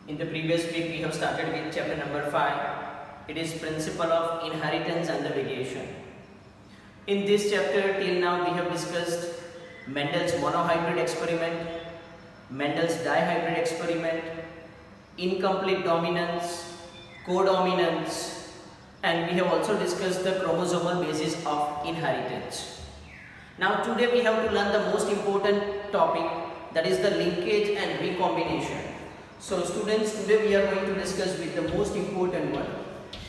In the previous week we have started with chapter number 5. It is principle of inheritance and the variation. In this chapter till now we have discussed Mendel's monohybrid experiment, Mendel's dihybrid experiment, incomplete dominance, codominance, and we have also discussed the chromosomal basis of inheritance. Now today we have to learn the most important topic, that is the linkage and recombination. So students, today we are going to discuss with the most important one,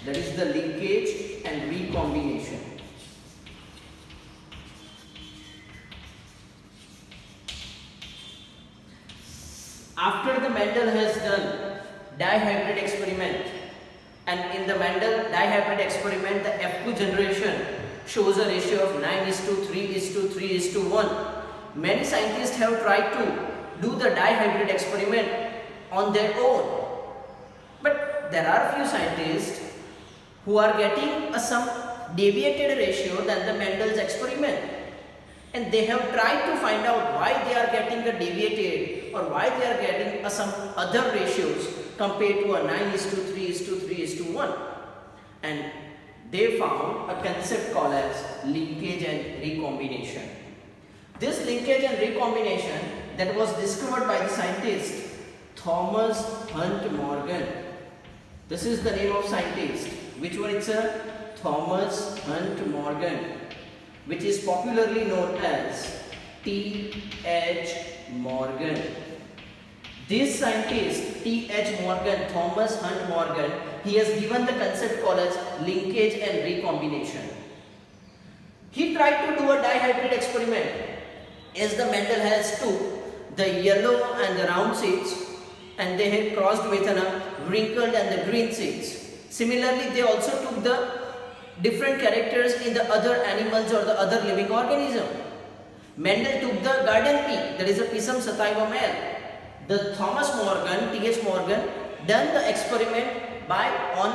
that is the linkage and recombination. After the Mendel has done dihybrid experiment, and in the Mendel dihybrid experiment the F2 generation shows a ratio of 9:3:3:1. Many scientists have tried to do the dihybrid experiment on their own, but there are few scientists who are getting some deviated ratio than the Mendel's experiment, and they have tried to find out why they are getting a deviated or why they are getting some other ratios compared to a 9:3:3:1, and they found a concept called as linkage and recombination. This linkage and recombination that was discovered by the scientist Thomas Hunt Morgan. This is the name of scientist. Which one? It's a Thomas Hunt Morgan, which is popularly known as T.H. Morgan. This scientist T.H. Morgan, Thomas Hunt Morgan, he has given the concept called as linkage and recombination. He tried to do a dihybrid experiment, as the Mendel has took the yellow and the round seeds and they had crossed with a wrinkled and the green seeds. Similarly, they also took the different characters in the other animals or the other living organism. Mendel took the garden pea, that is a Pisum sativa male. The Thomas Morgan, T.H. Morgan, done the experiment on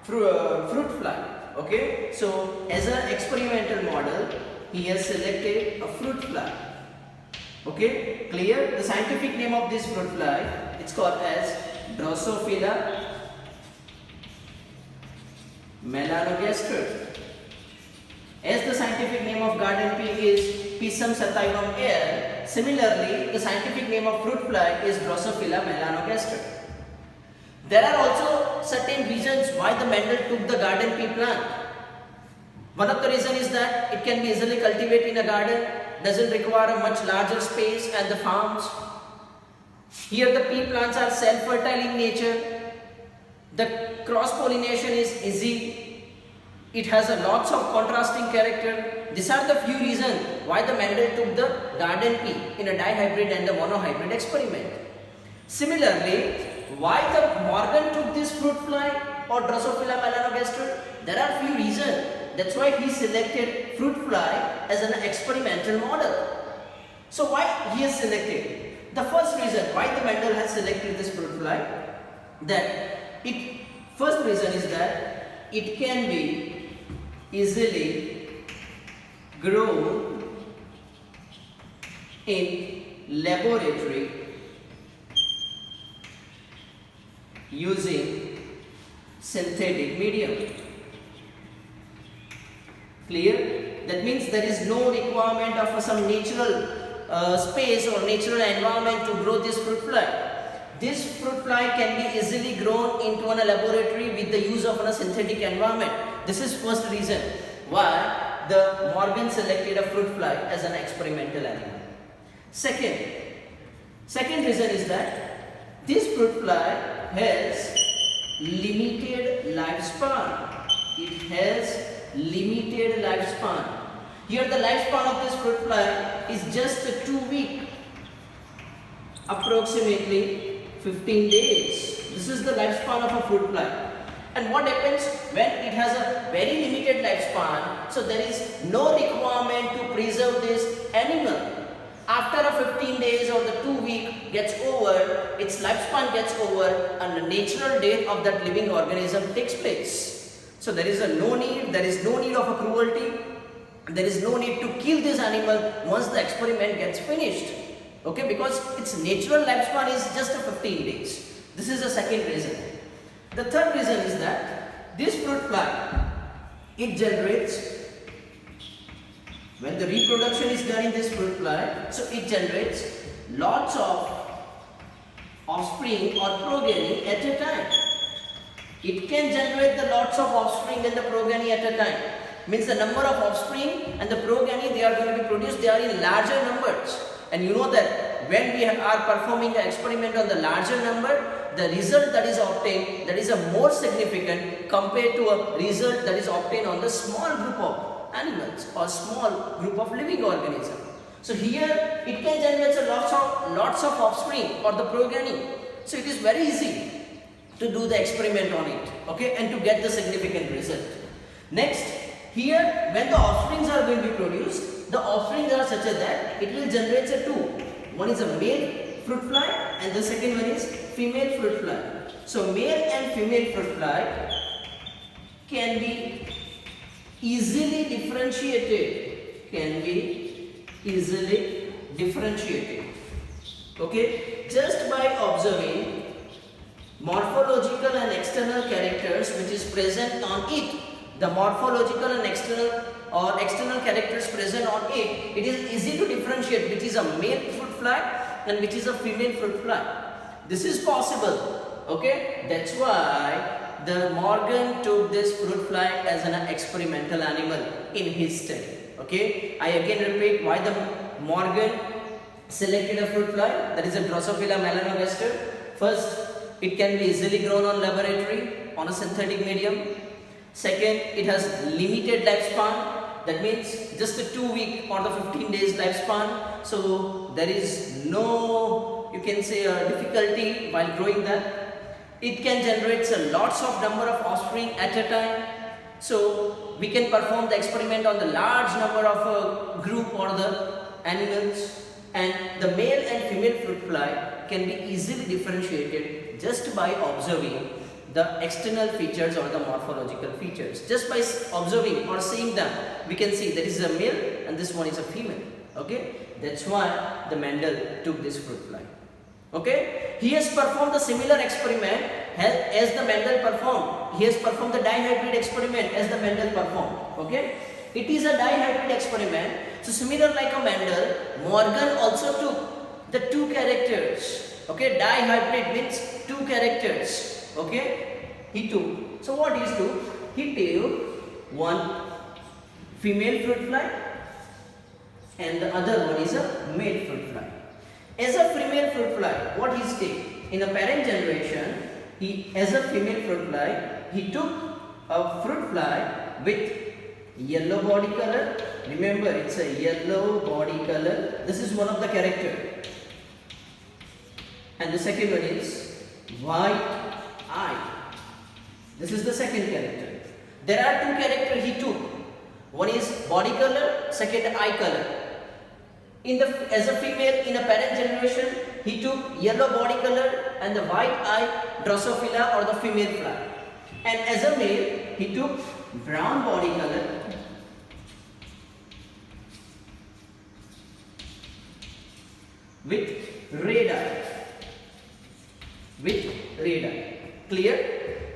fruit fly. Okay, so as an experimental model, he has selected a fruit fly. Okay, clear? The scientific name of this fruit fly, it's called as Drosophila melanogaster. As the scientific name of garden pea is Pisum sativum air, similarly the scientific name of fruit fly is Drosophila melanogaster. There are also certain reasons why the Mendel took the garden pea plant. One of the reasons is that it can be easily cultivated in a garden, doesn't require a much larger space and the farms. Here the pea plants are self-fertile in nature. The cross-pollination is easy. It has a lots of contrasting character. These are the few reasons why the Mendel took the garden pea in a dihybrid and the monohybrid experiment. Similarly, why the Morgan took this fruit fly or Drosophila melanogaster? There are few reasons. That's why he selected fruit fly as an experimental model. So why he has selected? The first reason why the Mendel has selected this fruit fly, first reason is that it can be easily grown in laboratory using synthetic medium. Clear? That means there is no requirement of some natural space or natural environment to grow this fruit fly. This fruit fly can be easily grown into a laboratory with the use of a synthetic environment. This is first reason why the Morgan selected a fruit fly as an experimental animal. Second reason is that this fruit fly has limited lifespan. It has limited lifespan. Here the lifespan of this fruit fly is just 2 weeks, approximately 15 days. This is the lifespan of a fruit fly. And what happens when it has a very limited lifespan? So there is no requirement to preserve this animal. After a 15 days or the 2 weeks gets over, its lifespan gets over, and the natural death of that living organism takes place. So there is no need of a cruelty. There is no need to kill this animal once the experiment gets finished. Okay, because its natural lifespan is just 15 days. This is the second reason. The third reason is that this fruit fly, it generates, when the reproduction is done in this fruit fly, so it generates lots of offspring or progeny at a time. It can generate the lots of offspring and the progeny at a time. Means the number of offspring and the progeny they are going to be produced, they are in larger numbers. And you know that when we are performing the experiment on the larger number, the result that is obtained, that is a more significant compared to a result that is obtained on the small group of animals or small group of living organisms. So here it can generate lots of offspring or the progeny. So it is very easy to do the experiment on it, okay, and to get the significant result. Next, here when the offsprings are going to be produced, the offsprings are such that it will generate a two. One is a male fruit fly and the second one is female fruit fly. So male and female fruit fly can be easily differentiated. Okay, just by observing morphological and external characters which is present on it. The morphological and external characters present on it, it is easy to differentiate which is a male fruit fly and which is a female fruit fly. This is possible, okay? That's why the Morgan took this fruit fly as an experimental animal in his study, okay? I again repeat why the Morgan selected a fruit fly, that is a Drosophila melanogaster. First, it can be easily grown on laboratory on a synthetic medium. Second, it has limited lifespan, that means just a 2-week or the 15 days lifespan. So there is no, you can say, difficulty while growing that. It can generate lots of number of offspring at a time. So we can perform the experiment on the large number of a group or the animals, and the male and female fruit fly can be easily differentiated just by observing the external features or the morphological features. Just by observing or seeing them, we can see that is a male and this one is a female. Okay, that's why the Mendel took this fruit fly. Okay, he has performed the similar experiment as the Mendel performed. He has performed the dihybrid experiment as the Mendel performed. Okay, it is a dihybrid experiment. So similar like a Mendel, Morgan also took the two characters. Okay, dihybrid means two characters. Okay, he took. So what is took? He took one female fruit fly and the other one is a male fruit fly. As a female fruit fly, what he take? In a parent generation, as a female fruit fly, he took a fruit fly with yellow body color. Remember, it's a yellow body color. This is one of the character. And the second one is white eye. This is the second character. There are two characters he took. One is body color, second eye color. As a female in a parent generation, he took yellow body color and the white eye Drosophila or the female fly. And as a male, he took brown body color with red eye. Clear?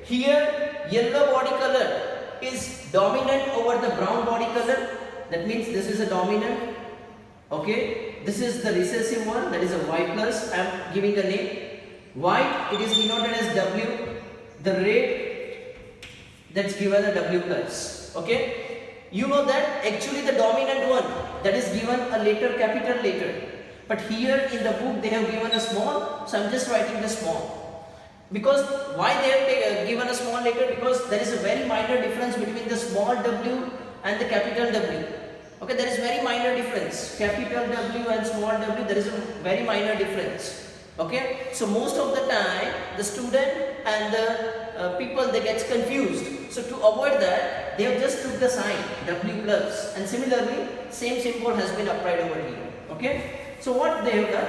Here yellow body color is dominant over the brown body color. That means this is a dominant. Okay, this is the recessive one, that is a Y plus. I am giving a name. White, it is denoted as W. The red, that's given a W plus. Okay, you know that actually the dominant one, that is given a letter, capital letter. But here in the book they have given a small, so I am just writing the small. Because why they have given a small letter? Because there is a very minor difference between the small w and the capital W. Okay, there is very minor difference. Capital W and small w, there is a very minor difference. Okay, so most of the time the student and the people, they get confused. So to avoid that, they have just took the sign W plus, and similarly same symbol has been applied over here. Okay, so what they have done,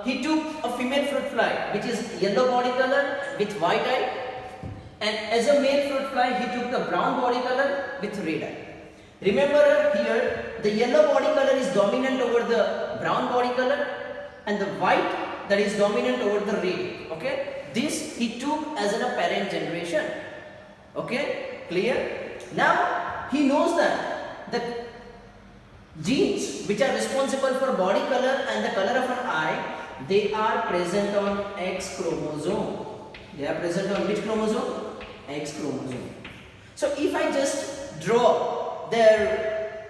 he took a female fruit fly which is yellow body color with white eye, and as a male fruit fly he took the brown body color with red eye. Remember here the yellow body color is dominant over the brown body color and the white that is dominant over the red. Okay, this he took as an apparent generation. Okay, clear? Now he knows that the genes which are responsible for body color and the color of an eye, they are present on X chromosome. They are present on which chromosome? X chromosome. So if I just draw their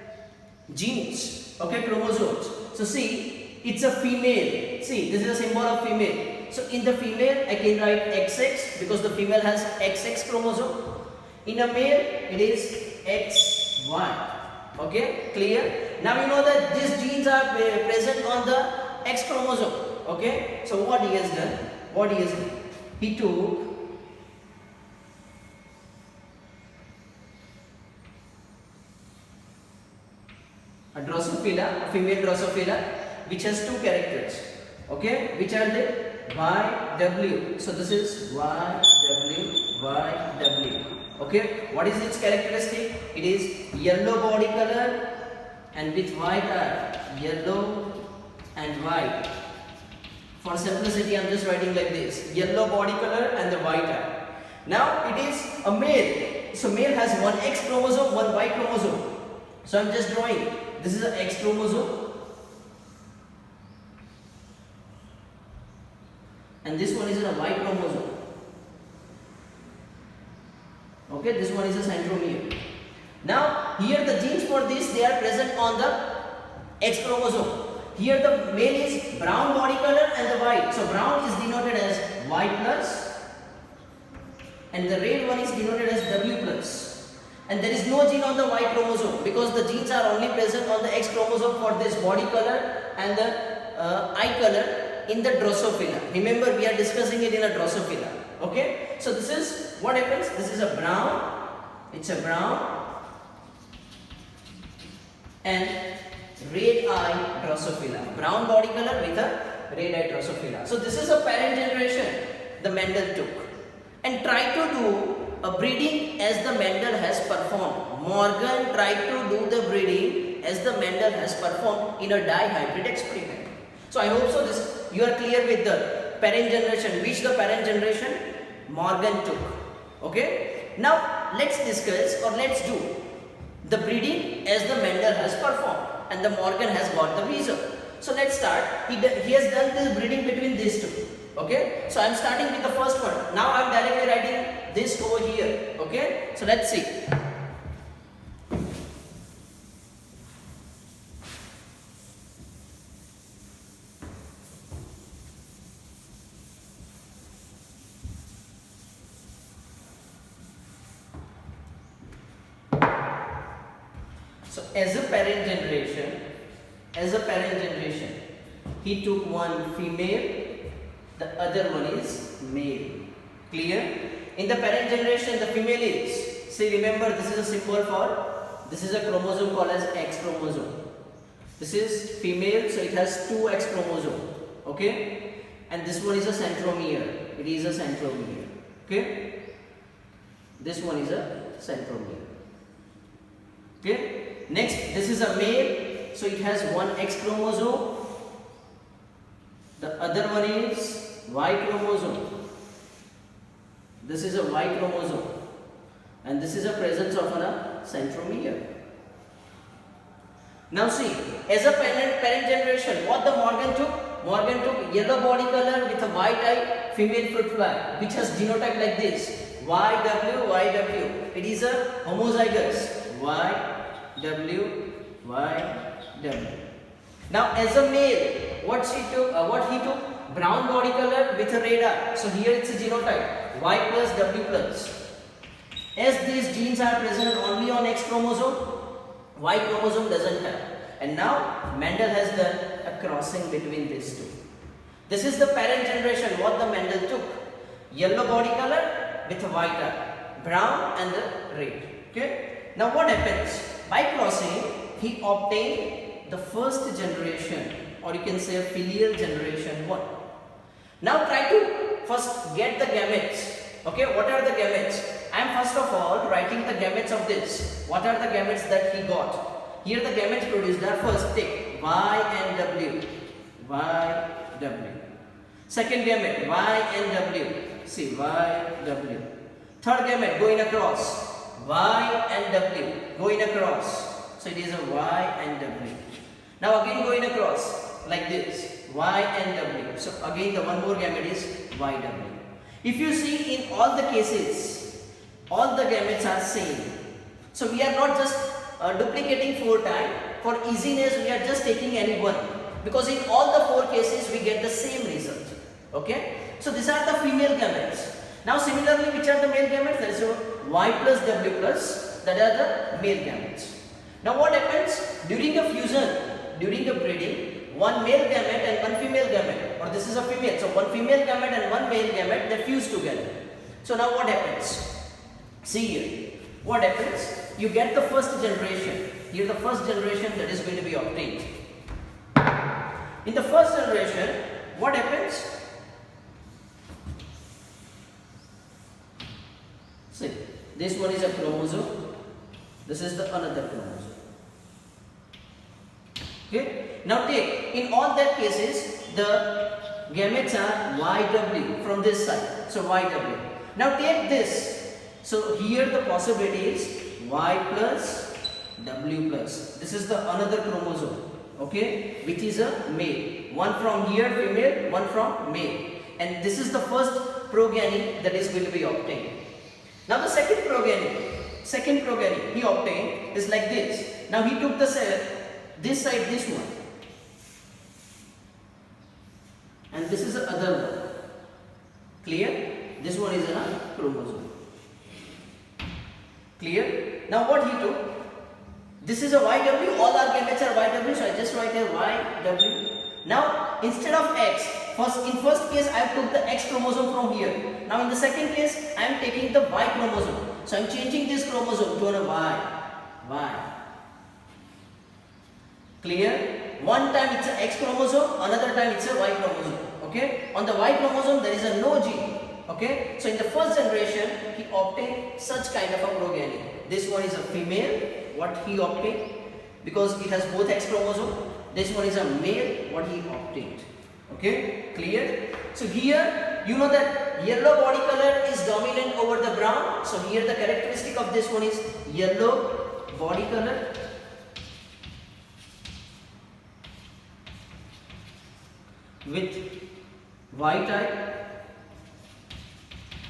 genes, okay, chromosomes. So see, it's a female. See, this is a symbol of female. So in the female, I can write XX because the female has XX chromosome. In a male, it is XY. Okay, clear? Now you know that these genes are present on the X chromosome. Okay, so what he has done? He took a Drosophila, a female Drosophila, which has two characters. Okay, which are they? YW. So this is YW. Okay, what is its characteristic? It is yellow body color and with white eye. Yellow and white. For simplicity, I am just writing like this: yellow body color and the white eye. Now it is a male. So male has one X chromosome, one Y chromosome. So I am just drawing. This is an X chromosome. And this one is a Y chromosome. Okay, this one is a centromere. Now here the genes for this, they are present on the X chromosome. Here the male is brown body color and the white. So brown is denoted as Y plus and the red one is denoted as W plus. And there is no gene on the Y chromosome because the genes are only present on the X chromosome for this body color and the eye color in the Drosophila. Remember, we are discussing it in a Drosophila. Okay, so this is what happens. This is a brown. It's a brown and red eye Drosophila. Brown body color with a red eye Drosophila. So this is a parent generation the Mendel took and tried to do a breeding as the Mendel has performed. Morgan tried to do the breeding as the Mendel has performed in a dihybrid experiment. So I hope so this you are clear with the parent generation, which the parent generation Morgan took. Okay. Now let's discuss or let's do the breeding as the Mendel has performed and the Morgan has got the result. So let's start. He has done this breeding between these two. Okay. So I am starting with the first one. Now I am directly writing this over here. Okay. So let's see. So as a parent generation, he took one female, the other one is male. Clear? In the parent generation, the female is, see, remember this is a symbol for, this is a chromosome called as X chromosome. This is female, so it has two X chromosome. Okay? And this one is a centromere. It is a centromere. Okay? This one is a centromere. Okay? Next, this is a male, so it has one X chromosome. The other one is Y chromosome. This is a Y chromosome, and this is a presence of a centromere. Now see, as a parent generation, what the Morgan took? Morgan took yellow body color with a white eye female fruit fly, which has genotype like this: YW, YW. It is a homozygous YW, YW. Now as a male, what he took? Brown body color with a red eye. So here it's a genotype Y plus W plus. As these genes are present only on X chromosome, Y chromosome doesn't have. And now Mendel has done a crossing between these two. This is the parent generation what the Mendel took. Yellow body color with a white eye, brown and the red. Okay. Now what happens? By crossing, he obtained the first generation, or you can say a filial generation 1. Now try to first get the gametes. Okay, what are the gametes? I am first of all writing the gametes of this. What are the gametes that he got? Here the gametes produced are first take Y and W. Y, W. Second gamete Y and W. See Y, W. Third gamete going across Y and W, going across. So it is a Y and W. Now again going across like this, Y and W. So again the one more gamete is YW. If you see in all the cases, all the gametes are same. So we are not just duplicating 4 times. For easiness we are just taking any one, because in all the 4 cases we get the same result. Okay. So these are the female gametes. Now similarly, which are the male gametes? There is Y plus W plus, that are the male gametes. Now what happens during the fusion, during the breeding, one male gamete and one female gamete, or this is a female, so one female gamete and one male gamete, they fuse together. So now what happens? See here, what happens? You get the first generation. Here the first generation that is going to be obtained. In the first generation, what happens? See, this one is a chromosome, this is the another chromosome. Okay. Now take, in all that cases, the gametes are YW from this side. So YW. Now take this. So here the possibility is Y plus W plus. This is the another chromosome. Okay, which is a male. One from here female, one from male. And this is the first progeny that is going to be obtained. Now the second progeny he obtained is like this. Now he took the cell, this side, this one, and this is the other one. Clear? This one is a chromosome. Clear? Now what he took? This is a YW, all our gametes are YW, so I just write here YW. Now instead of X, in first case I took the X chromosome from here. Now in the second case I am taking the Y chromosome. So I am changing this chromosome to a Y. Clear? One time it's an X chromosome, another time it's a Y chromosome. Okay? On the Y chromosome there is a no gene. Okay? So in the first generation he obtained such kind of a progeny. This one is a female, what he obtained, because it has both X chromosome. This one is a male, what he obtained. Okay, clear? So here you know that yellow body color is dominant over the brown. So here the characteristic of this one is yellow body color with Y type,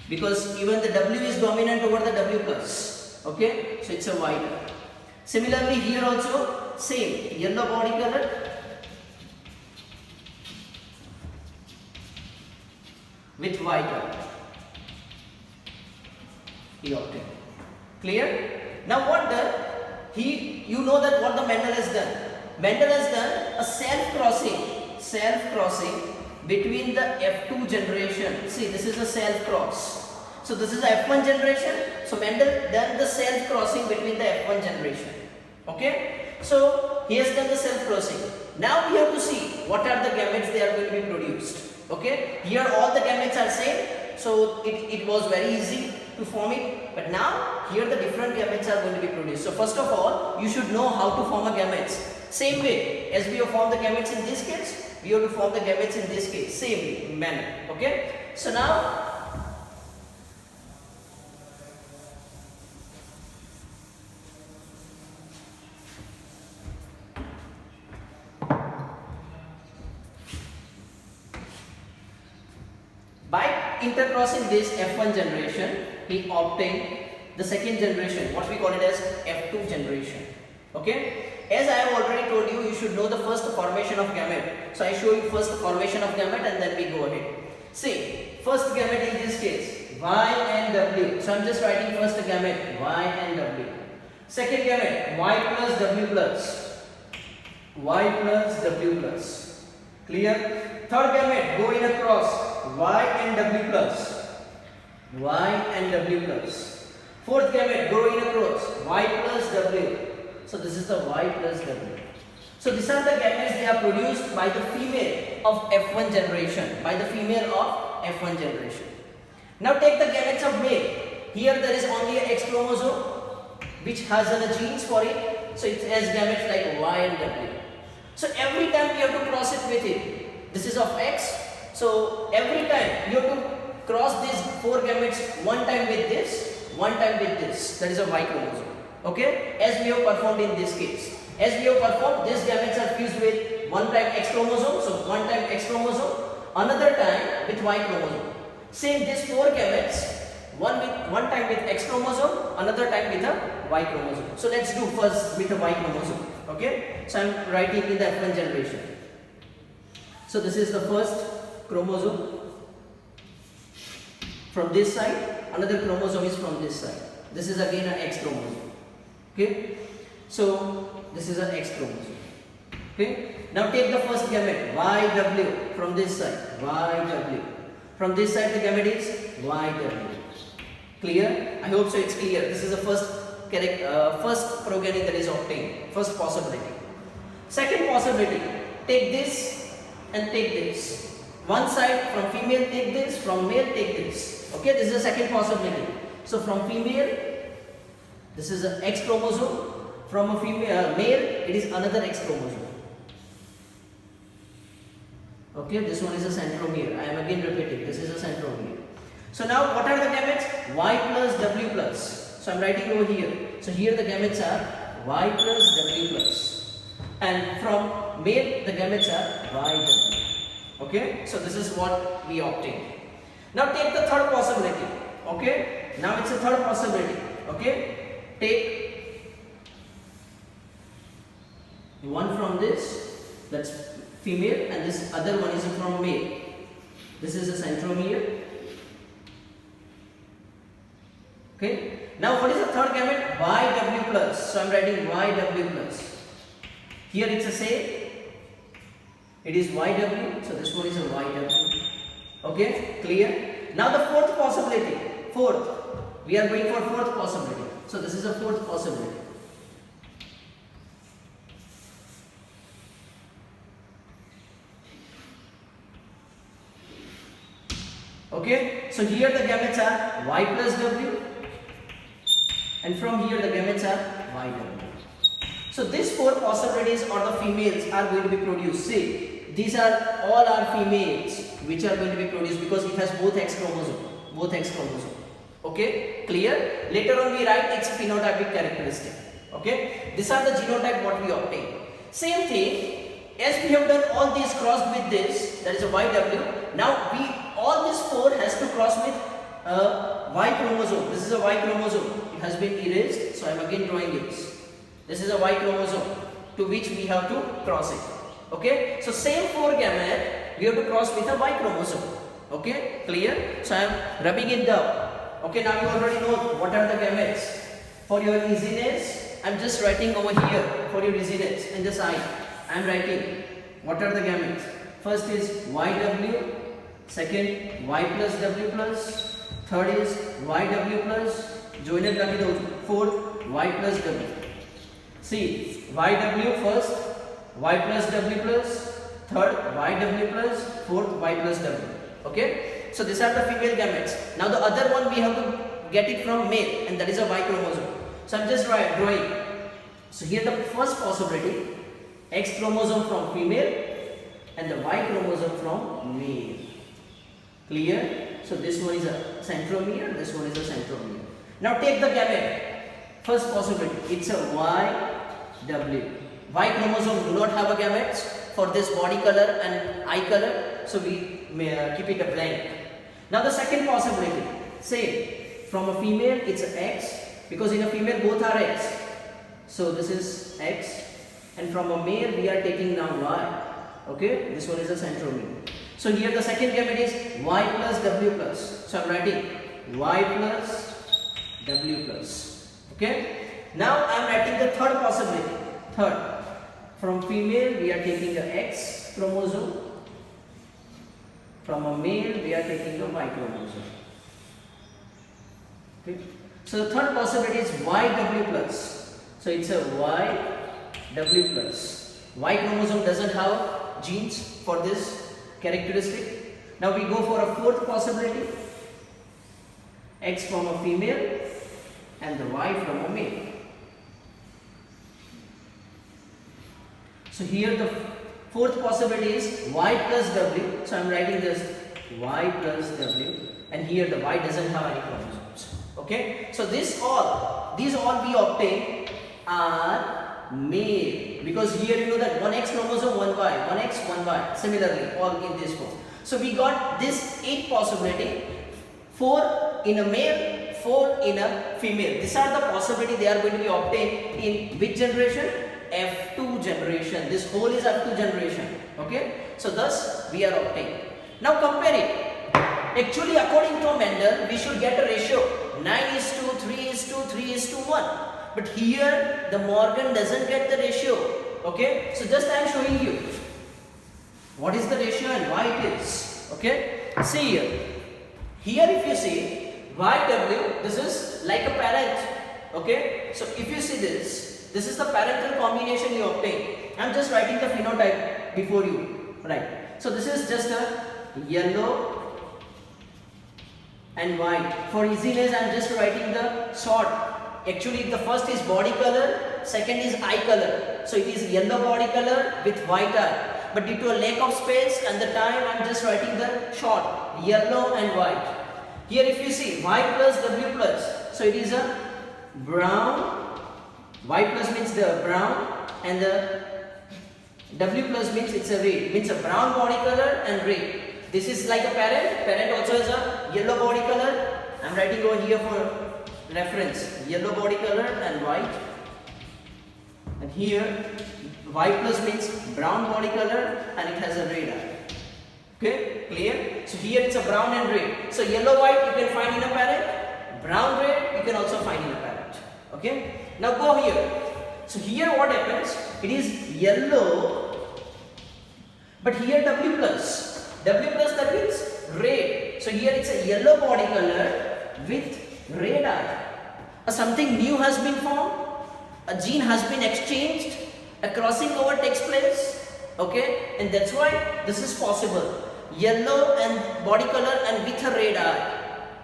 because even the W is dominant over the W plus. Okay, so it's a Y type. Similarly here also same, yellow body color with Y type he obtained. Clear? Now what done? You know that what the Mendel has done. Mendel has done a self-crossing between the F2 generation. See, this is a self-cross. So this is a F1 generation. So Mendel done the self-crossing between the F1 generation. Okay? So he has done the self-crossing. Now we have to see what are the gametes they are going to be produced. Okay? Here all the gametes are same. So it was very easy to form it. But now here the different gametes are going to be produced. So first of all, you should know how to form a gametes. Same way as we have formed the gametes in this case, we have to form the gametes in this case. Same manner. Okay? So now by intercrossing this F1 generation, he obtained the second generation, what we call it as F2 generation. Okay? As I have already told you, you should know the first formation of gamete. So I show you first the formation of gamete and then we go ahead. See, first gamete in this case, Y and W. So I am just writing first the gamete, Y and W. Second gamete, Y plus W plus. Y plus W plus. Clear? Third gamete, going across, Y and W plus. Y and W plus. Fourth gamete, going across, Y plus W. So this is the Y plus W. So these are the gametes they are produced by the female of F1 generation. By the female of F1 generation. Now take the gametes of male. Here there is only a X chromosome which has the genes for it. So it has gametes like Y and W. So every time we have to cross it with it. This is of X, So every time you have to cross these 4 gametes one time with this, one time with this. That is a Y chromosome. Okay, as we have performed in this case. As we have performed, these gametes are fused with one time X chromosome, so one time X chromosome, another time with Y chromosome. Same, these 4 gametes, one time with X chromosome, another time with a Y chromosome. So let's do first with a Y chromosome. Okay, so I am writing in the F1 generation. So this is the first chromosome. From this side, another chromosome is from this side. This is again an X chromosome. Okay, so this is an X chromosome. Okay, now take the first gamete YW from this side, YW. From this side the gamete is YW. Clear? I hope so it's clear. This is the first progeny that is obtained, first possibility. Second possibility, take this and take this. One side from female take this, from male take this. Okay, this is the second possibility. So from female, this is an X chromosome. From a female male, it is another X chromosome. Okay, this one is a centromere. I am again repeating. This is a centromere. So now, what are the gametes? Y plus W plus. So I am writing over here. So here the gametes are Y plus W plus, and from male the gametes are YW. Okay, so this is what we obtain. Now take the third possibility. Okay, now it's a third possibility. Okay, take one from this, that's female, and this other one is from male. This is a centromere. Okay, now what is the third gamete? YW plus. So I am writing YW plus. Here it's the same. It is YW, so this one is a YW. Okay, clear? Now the fourth possibility. Fourth, we are going for fourth possibility. So this is a fourth possibility. Okay, so here the gametes are Y plus W, and from here the gametes are YW. So these 4 possibilities or the females are going to be produced. See, these are all our females which are going to be produced because it has both X chromosome. Both X chromosome. Okay, clear? Later on we write its phenotypic characteristic. Okay, these are the genotype what we obtain. Same thing, as we have done all these crossed with this, that is a YW. Now all these 4 has to cross with Y chromosome. This is a Y chromosome. It has been erased, so I am again drawing it. This is a Y chromosome to which we have to cross it. Okay, so same 4 gamete we have to cross with a Y chromosome. Okay, clear? So I am rubbing it down. Okay, now you already know what are the gametes. For your easiness, I am just writing over here for your easiness in the side. I am writing what are the gametes. First is YW, second Y plus W plus, third is YW plus, joined fourth Y plus W. See, YW first, Y plus W plus, third YW plus, fourth Y plus W. Okay, so these are the female gametes. Now the other one we have to get it from male, and that is a Y chromosome. So I am just drawing. So here the first possibility, X chromosome from female and the Y chromosome from male. Clear? So this one is a centromere, this one is a centromere. Now take the gamete. First possibility, it's a YW. Y chromosome do not have a gametes for this body color and eye color, so we may keep it a blank. Now the second possibility, say from a female it's a X, because in a female both are X. So this is X, and from a male we are taking now Y. Okay, this one is a centromere. So here the second gamete is Y plus W plus. So I am writing Y plus W plus. Okay. Now I am writing the third possibility. Third, from female we are taking the X chromosome. From a male we are taking the Y chromosome. Okay. So the third possibility is YW plus. So it's a YW plus. Y chromosome doesn't have genes for this characteristic. Now we go for a fourth possibility, X from a female and the Y from a male. So here the Fourth possibility is y plus w. So I am writing this y plus w, and here the y doesn't have any chromosomes. Okay, so these all we obtain are male, because here you know that one X chromosome, one Y, one X, one Y. Similarly, all in this form. So we got this 8 possibility: 4 in a male, 4 in a female. These are the possibility they are going to be obtained in which generation? F2 generation. This whole is F2 generation. Okay, so thus we are obtained. Now compare it. Actually, according to Mendel, we should get a ratio 9:3:3:1. But here the Morgan doesn't get the ratio. Okay, so just I am showing you what is the ratio and why it is. Okay, see here. Here if you see YW, this is like a parent. Okay, so if you see this is the parental combination you obtain. I am just writing the phenotype before you. Right. So this is just a yellow and white. For easiness, I am just writing the short. Actually, the first is body color, second is eye color. So it is yellow body color with white eye. But due to a lack of space and the time, I am just writing the short, yellow and white. Here if you see Y plus W plus, so it is a brown. Y plus means the brown, and the W plus means it's a red. Means a brown body color and red. This is like a parent. Parent also has a yellow body color. I am writing over here for reference. Yellow body color and white. And here Y plus means brown body color and it has a red eye. Okay, clear? So here it's a brown and red. So yellow white you can find in a parent. Brown red you can also find in a parent. Okay. Now go here. So here what happens? It is yellow, but here W plus. W plus, that means red. So here it's a yellow body color with red eye. Something new has been formed. A gene has been exchanged. A crossing over takes place. Okay, and that's why this is possible. Yellow and body color and with a red eye.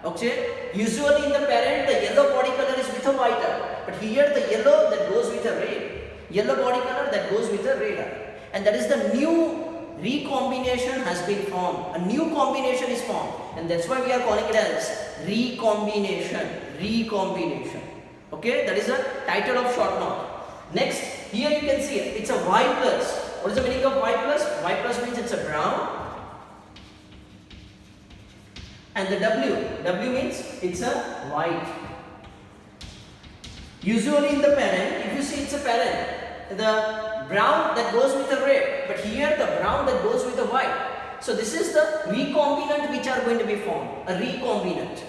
Okay, usually in the parent the yellow body color is with a white eye, but here the yellow that goes with a red, yellow body color that goes with a red eye, and that is the new recombination has been formed. A new combination is formed, and that's why we are calling it as recombination. Recombination. Okay, that is the title of short note. Next, here you can see it's a Y plus. What is the meaning of Y plus? Y plus means it's a brown. And the W means it's a white. Usually in the parent, if you see it's a parent, the brown that goes with the red, but here the brown that goes with the white. So this is the recombinant which are going to be formed, a recombinant.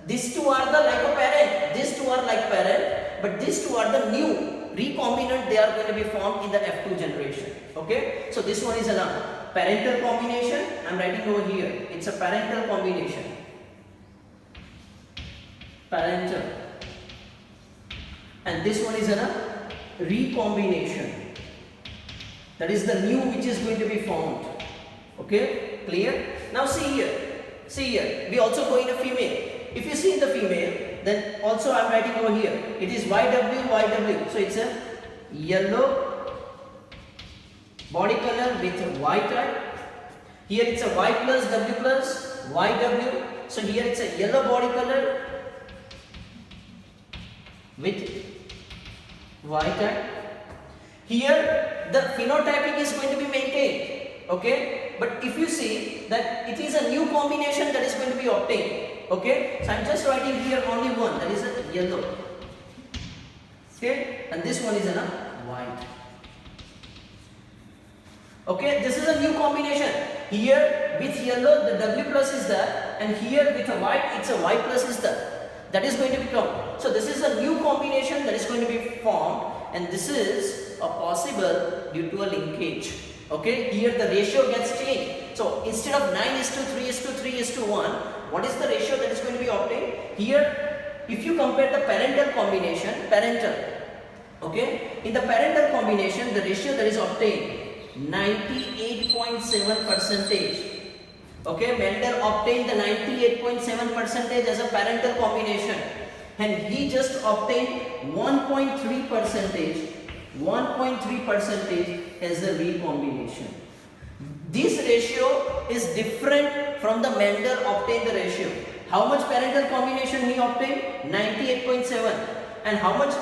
These two are the like a parent, these two are like parent, but these two are the new recombinant, they are going to be formed in the F2 generation. Okay, so this one is a parental combination. I am writing over here, it's a parental combination. Parental. And this one is a recombination. That is the new which is going to be formed. Okay, clear? Now see here, we also go in a female. If you see in the female, then also I am writing over here, it is YW. So it's a yellow body color with white eye. Here it's a Y plus W plus YW. So here it's a yellow body color with white eye. Here the phenotyping is going to be maintained. Okay, but if you see that it is a new combination that is going to be obtained. Okay, so I am just writing here only one, that is a yellow. Okay, and this one is a white. Okay, this is a new combination. Here with yellow the W plus is there, and here with a white it's a Y plus is there. That is going to become. So this is a new combination that is going to be formed, and this is a possible due to a linkage. Okay, here the ratio gets changed. So instead of 9:3:3:1, what is the ratio that is going to be obtained? Here, if you compare the parental combination, okay, in the parental combination, the ratio that is obtained 98.7%. Okay, Mendel obtained the 98.7% as a parental combination, and he just obtained 1.3% 1.3 percentage as the recombination. This ratio is different from the Mendel obtained the ratio. How much parental combination he obtained? 98.7. And how much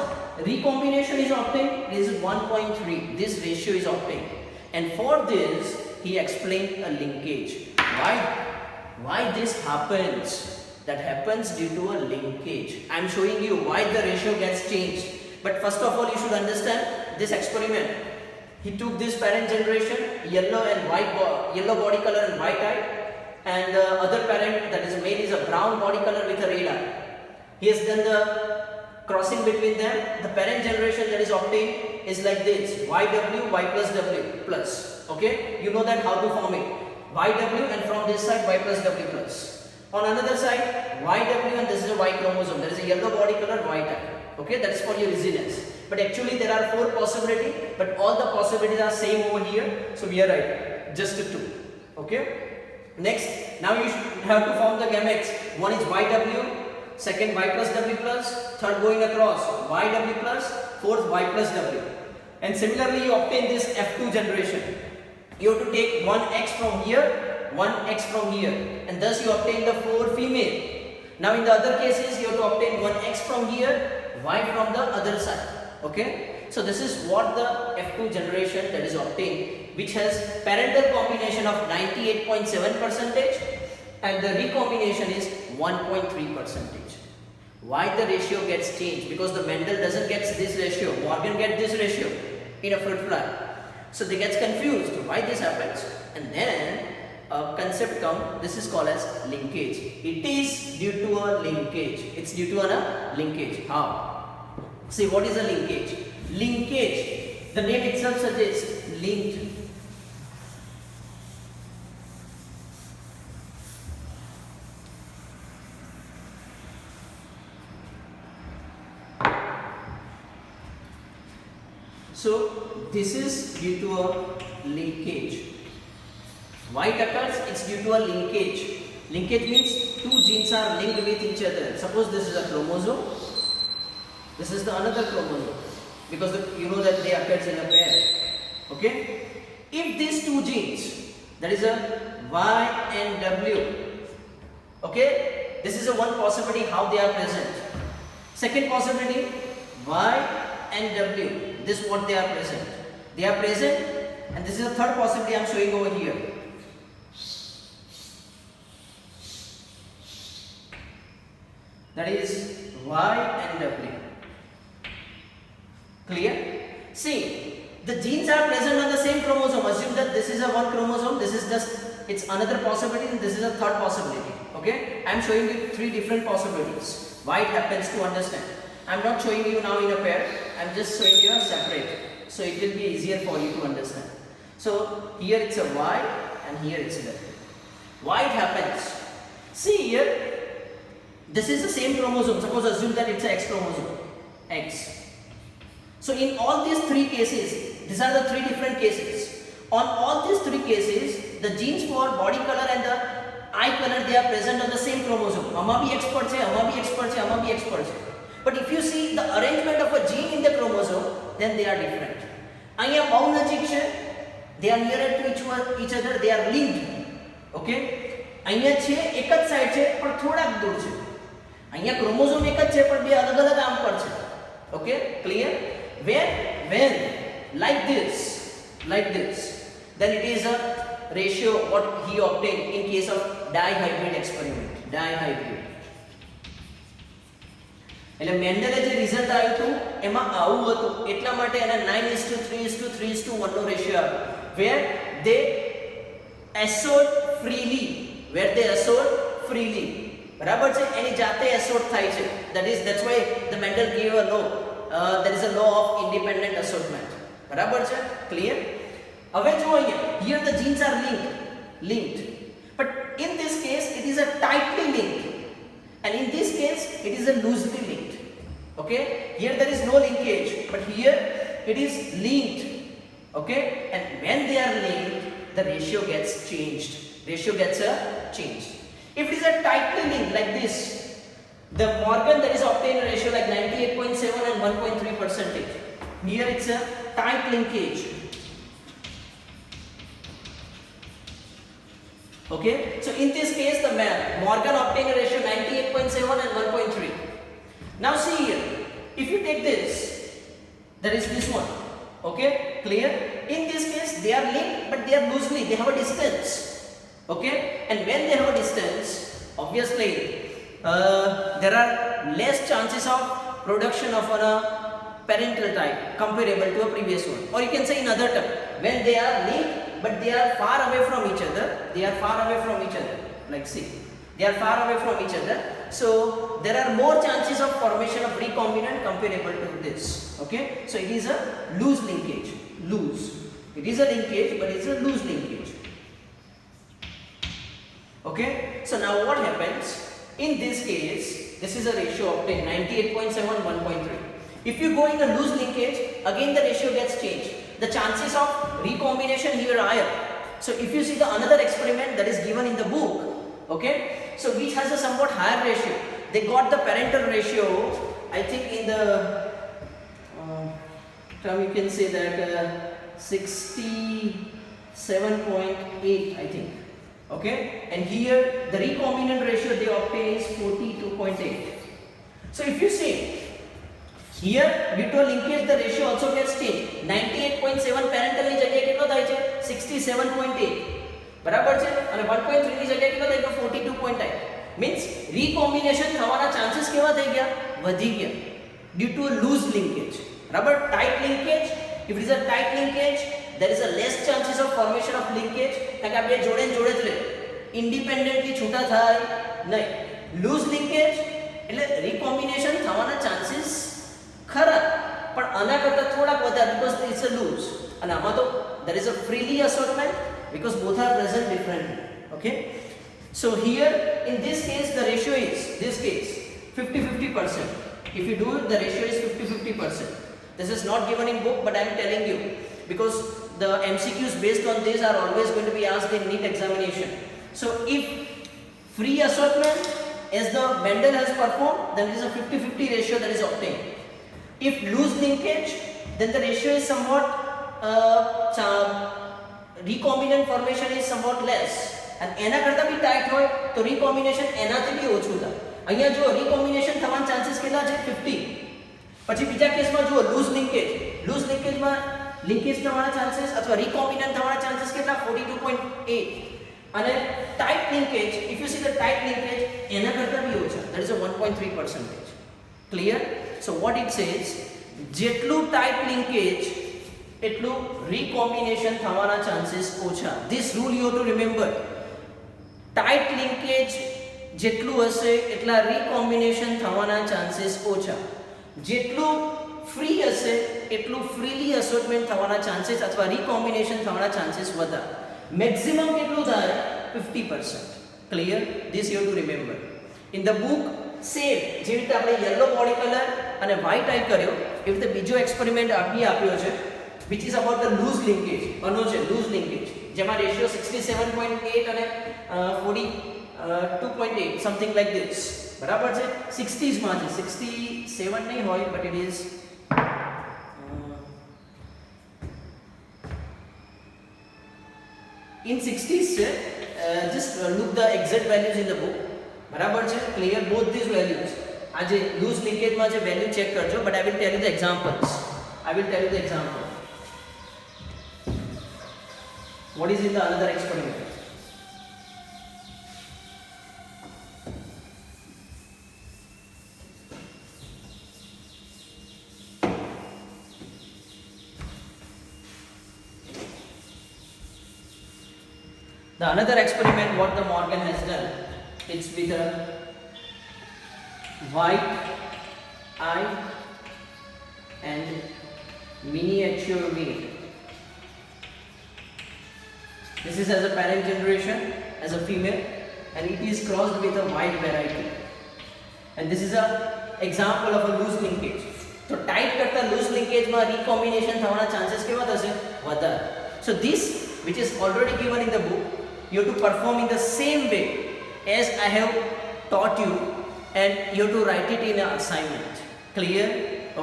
recombination is obtained? It is 1.3. This ratio is obtained. And for this, he explained a linkage. Why this happens? That happens due to a linkage. I am showing you why the ratio gets changed. But first of all, you should understand this experiment. He took this parent generation, yellow and white, yellow body color and white eye, and the other parent, that is male, is a brown body color with a red eye. He has done the crossing between them. The parent generation that is obtained is like this: YW, Y plus W plus. Okay, you know that how to form it. YW, and from this side Y plus W plus. On another side YW, and this is a Y chromosome. There is a yellow body color, white eye. Okay, that is for your residence. But actually there are 4 possibilities, but all the possibilities are same over here. So we are right, just 2. Okay. Next, now you have to form the gametes. One is YW, second Y plus W plus, third going across YW plus, fourth Y plus W. And similarly you obtain this F2 generation. You have to take one X from here, one X from here, and thus you obtain the 4 female. Now in the other cases you have to obtain one X from here, Y from the other side. Okay, so this is what the F2 generation that is obtained, which has parental combination of 98.7 percentage and the recombination is 1.3 percentage. Why the ratio gets changed? Because the Mendel doesn't get this ratio, Morgan gets this ratio in a fruit fly. So they get confused why this happens, and then a concept comes. This is called as linkage. It is due to a linkage. It's due to a linkage. How? See, what is a linkage? Linkage, the name itself suggests linked. So this is due to a linkage. Why it occurs? It's due to a linkage. Linkage means 2 genes are linked with each other. Suppose this is a chromosome. This is the another chromosome, because you know that they occurs in a pair. Okay. If these 2 genes, that is a Y and W. Okay. This is a one possibility how they are present. Second possibility, Y and W. This is what they are present. They are present, and this is the third possibility I am showing over here. That is Y and W. Clear? See, the genes are present on the same chromosome. Assume that this is a one chromosome, this is just it's another possibility, and this is a third possibility. Okay? I am showing you 3 different possibilities. Why it happens to understand. I am not showing you now in a pair, I am just showing you a separate. So it will be easier for you to understand. So here it's a Y and here it's a W. Why it happens? See here, this is the same chromosome. Suppose assume that it's a X chromosome. X. So in all these 3 cases, these are the 3 different cases. On all these 3 cases, the genes for body color and the eye color, they are present on the same chromosome. Ama bhi X par chhe, ama bhi X par chhe, ama bhi X par chhe. But if you see the arrangement of a gene in the chromosome, then they are different. Anya bau najik chhe, they are nearer to each other, they are linked. Okay? Anya chhe ek જ side છે પણ થોડાક દૂર છે. અહીંયા chromosome એક જ છે પણ બે અલગ-અલગ આમ પર છે. Okay? Clear? When like this, then it is a ratio what he obtained in case of dihybrid experiment. Dihybrid. એટલે મેન્ડલે જે રિઝલ્ટ આવ્યું હતું એમાં આવું હતું, એટલા માટે એને 9:3:3:1 નો રેશિયો આપ્યો, where they assort freely. બરાબર છે, એની જાતે assort થાય છે. That's why the Mendel gave a law. There is a law of independent assortment. બરાબર છે? Clear? હવે જો અહીંયા, here the genes are linked, but in this case it is a tightly linked, and in this case it is a loosely linked. Okay, here there is no linkage, but here it is linked. Okay, and when they are linked, the ratio gets changed. If it is a tightly linked like this, the Morgan that is obtained a ratio like 98.7 and 1.3 percentage. Here it's a tight linkage. Okay, so in this case the Morgan obtained a ratio 98.7 and 1.3. Now see here, if you take this, that is this one. Okay, clear? In this case they are linked, but they are loosely, they have a distance. Okay, and when they have a distance, obviously there are less chances of production of a parental type comparable to a previous one. Or you can say in other term, when they are linked but they are far away from each other, like see, they are far away from each other, so there are more chances of formation of recombinant comparable to this. Okay, so it is a loose linkage. It is a linkage, but it's a loose linkage. Okay, so now what happens in this case? This is a ratio obtained 98.7 1.3. If you go in a loose linkage, again the ratio gets changed. The chances of recombination here are higher. So if you see the another experiment that is given in the book, okay, so which has a somewhat higher ratio, they got the parental ratio, I think in the term you can say that 67.8, I think. Okay, and here the recombinant ratio they obtain is 42.8. So if you see here, due to a linkage the ratio also gets changed. 98.7 parental ની જગ્યાએ કેટલો થાય છે 67.8 બરાબર છે, અને 1.3 ની જગ્યાએ કેટલો થાય છે 42.8. મીન્સ recombination થવાના ચાન્સીસ કેવા થઈ ગયા, વધી ગયા, due to a loose linkage. બરાબર, tight linkage, if it is a tight linkage there is a less chances of formation of linkage, કારણ કે આ બે જોડે જ રહે, independently છૂટા થાય નહીં. loose linkage એટલે recombination થવાના ચાન્સીસ ખરા, પણ આના કરતા થોડાક વધારે, because it's a loose, અને આમાં તો there is a freely assortment because both are present differently. Okay, so here in this case the ratio is, this case 50-50%. if you do it, the ratio is 50-50%. This is not given in book, but I am telling you because the MCQs based on this are always going to be asked in NEET examination. So if free assortment as the Mendel has performed, then it is a 50-50 ratio that is obtained. If loose linkage, then the ratio is somewhat recombinant formation is somewhat less, and એના કરતા બી tight હોય તો recombination એનાથી બી ઓછું થાય. અહીંયા જો recombination થવાના ચાન્સીસ કેટલા છે 50. પછી બીજા કેસમાં જુઓ લૂઝ લિંકેજમાં લિંકેજ થવાના ચાન્સીસ અથવા recombinant થવાના ચાન્સીસ કેટલા 42.8, અને tight linkage, if you see the tight linkage એના કરતા બી ઓછા, that is a 1.3%. clear? So what it says, જેટલું tight linkage એટલું recombination થવાના ચાન્સીસ ઓછા. This rule you have to remember. tight linkage જેટલું હશે એટલા recombination થવાના ચાન્સીસ ઓછા. જેટલું free હશે એટલું freely assortment થવાના ચાન્સીસ અથવા recombination થવાના ચાન્સીસ વધારે. maximum કેટલું થાય 50%. clear? This you have to remember. In the book same જે રીતે આપણે yellow body color અને white eye કર્યો, એ રીતે બીજો એક્સપેરિમેન્ટ આપ્યો છે which is about the loose linkage. આનો છે loose linkage જેમાં રેશિયો 67.8 અને 42.8 something like this. બરાબર છે, 60s માં છે, 67 નહીં હોય, but it is in 60s છે. just look the exact values in the book. બરાબર છે, clear? both these values, આ જે loose linkage માં જે value check કરજો, but I will tell you the examples. What is in the another experiment? The another experiment what the Morgan has done, it's with a white eye and miniature meat. This is as a parent generation, as a female, and it is crossed with a white variety. And this is a example of a loose linkage. So tight કરતા loose linkage માં recombination થવાના chances કેવા થશે વધારે. So this which is already given in the book, you have to perform in the same way as I have taught you, and you have to write it in an assignment. Clear?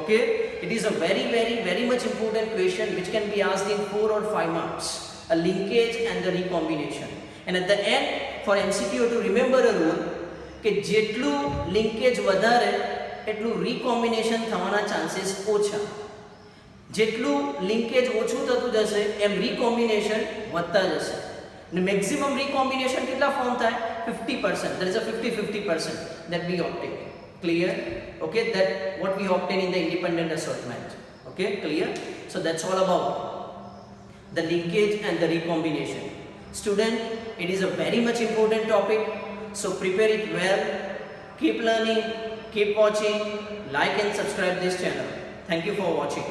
Okay. it is a very much important question which can be asked in 4 or 5 marks. A linkage and the recombination. And at the end, for MCQ to remember a rule કે જેટલું linkage વધારે એટલું recombination થવાના chances ઓછા. જેટલું linkage ઓછું થતું જશે એમ recombination વધતા જશે. The maximum recombination કેટલા form થાય? 50%. There is a 50% that we obtain. Clear? Okay, that what we obtain in the independent assortment. Okay, clear? So that's all about the linkage and the recombination. Student, it is a very much important topic, so prepare it well. Keep learning, keep watching, like and subscribe this channel. Thank you for watching.